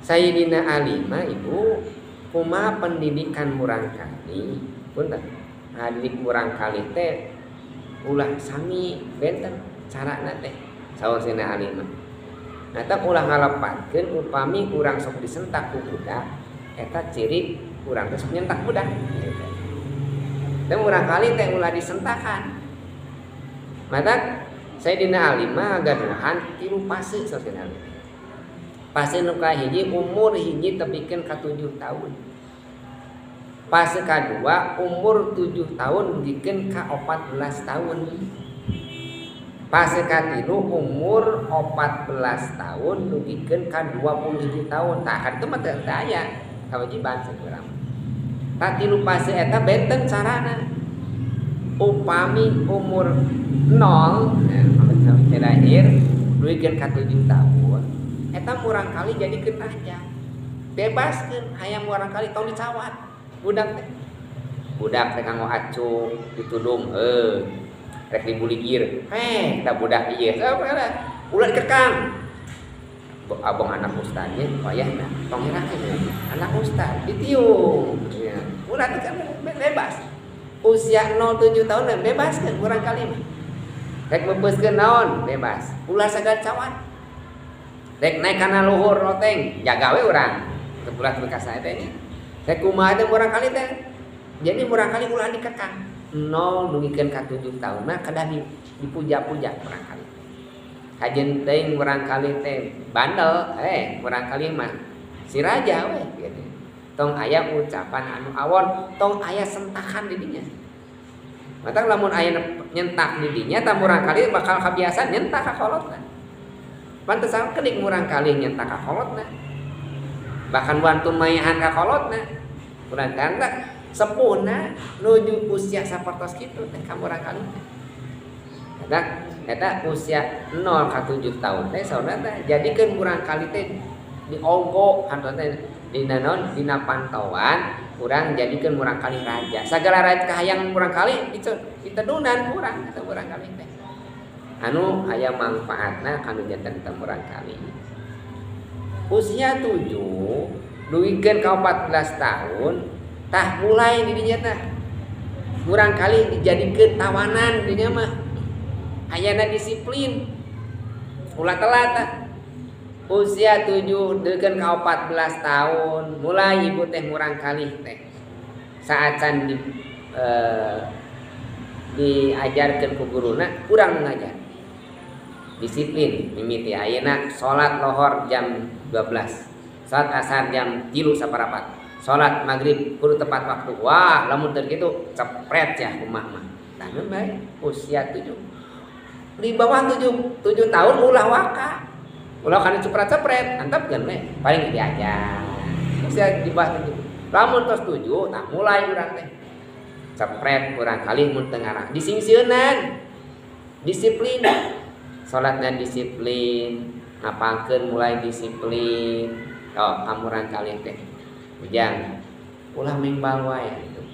Sayyidina Ali mah ibu kumaha pendidikan murang kali punten didik murang kali teh ulah sami benten carana teh saur Sayyidina Ali mah eta ulah ngalepatkeun upami urang sok disentak ku budak eta ciri urang teh sok nyentak budak teh murang kali teh ulah disentakan mata Sayyidina Ali mah gadahan 3 fase Sayyidina Ali. Fase nu kahiji umur hiji tepikeun ka 7 tahun. Fase kadua umur 7 tahun dikeun ka 14 tahun. Fase katilu umur 14 tahun dugikeun ka 21 tahun. Tah kitu mah teu aya kawajiban sakurang. Tah tilu fase eta benten carana. Upami umur 0 lahir dugikeun ka 7 tahun. Eta murang kali jadikeun aja. Bebaskeun hayang murang kali tong dicawat. Budak teh kanggo acung ditudung rek dibuligir. Da budak ieu. Ulah dikekang. Abang anak ustadnya wayahna tong hirakeun anak ustad ditiung. Ya. Ulah teh bebas. Usia 0-7 tahun bebaskeun murang kali mah. Rek mebeuskeun naon bebas. Ulah sagad cawat. Rek naik kana luhur loteng jaga we urang teu ulah bekas eta nya rek kumaha teh murang kali teh jadi murang kali ulah dikekang 0 dugikeun ka 7 tahun mah kada dipuja-puja murang kali kajen teuing murang kali teh bandel murang kali mah si raja we gitu tong aya ucapan anu awon tong aya sentakan di dinya mata lamun aya nyentak di dinya tah murang kali bakal kabiasaan nyentak ka kolotna pantesan kedik murang kali nyentak ka kolotna bahkan wantun mayahan ka kolotna urang kandak sepuhna nuju usia sapertos kitu teh ka murang kali eta usia 0 ka 7 tahun teh saudara teh jadikeun murang kali teh dionggo hantu teh dina naon dina pantauan urang jadikeun murang kali raja sagala rakyat kahayang murang kali ditedunan urang eta murang kali teh anu aya manfaatna kanu janten murang kali usia 7 duikeun ka 14 tahun tah mulai di dinya teh murang kali dijadikeun tawanan dinya mah ayana disiplin ulah telat tah usia 7 duikeun ka 14 tahun mulai ibu teh murang kali teh saacan diajarkeun ku guruna urang ngajar disiplin mimiti ayeuna salat lohor jam 12 salat asar jam 3 saparapat salat maghrib kudu tepat waktu wah lamun teu kitu cepret ya kumaha mah tah bae usia 7 di bawah 7 tahun ulah waka ulah kana cepret-cepret antepkeun we paling diajar usia di bawah 7 lamun tos 7 tah mulai urang teh cepret urang kali mun teu ngarah disingseunan disiplin salatna disiplin ngapangkeun mulai disiplin amurang kali teh ujang ulah mengbal wae gitu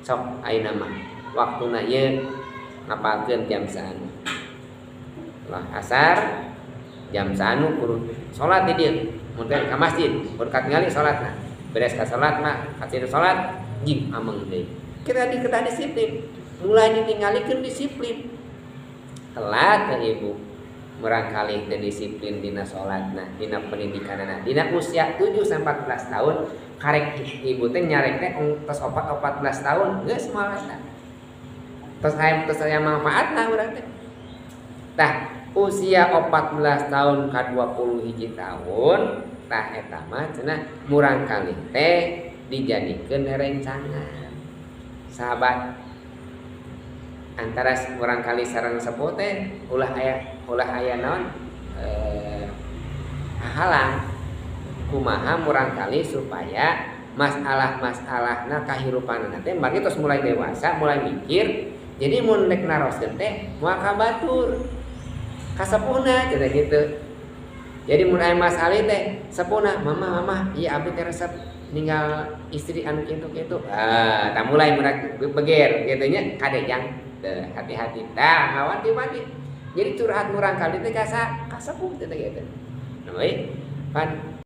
sok ayeuna mah waktuna ieu ngapangkeun jam saanu lah asar jam saanu kudu salat di dieu mun ka masjid mun katingali salatna beres ka salat mah katilu salat jing ameng deui kita disiplin mulai ditinggalikeun disiplin telat ke ibu murang kali teu disiplin dina salatna dina pendidikanna dina usia 7 sampai 14 tahun karek ibu teh nyarek teh tos 14 tahun geus moal eta tos aya manfaatna urang teh tah usia 14 tahun ka 21 tahun tah eta mah cenah murang kali teh dijadikeun rencangan sahabat antara murang kali sareng sepuh teh ulah aya naon halang kumaha murang kali supaya masalah-masalahna kahirupanna teh mari tos mulai dewasa mulai mikir jadi mun rek naroskeun teh moal kabatur ka sepuhna cenah kitu jadi mun aya masalah teh sepuhna mama ieu abdi teh resep ninggal istri anu kitu-kitu tah mulai beger kitu nya kadejang hati-hati dah ngawati jadi curhat murang kali teh ka sepuh teh gitu. Nah, pan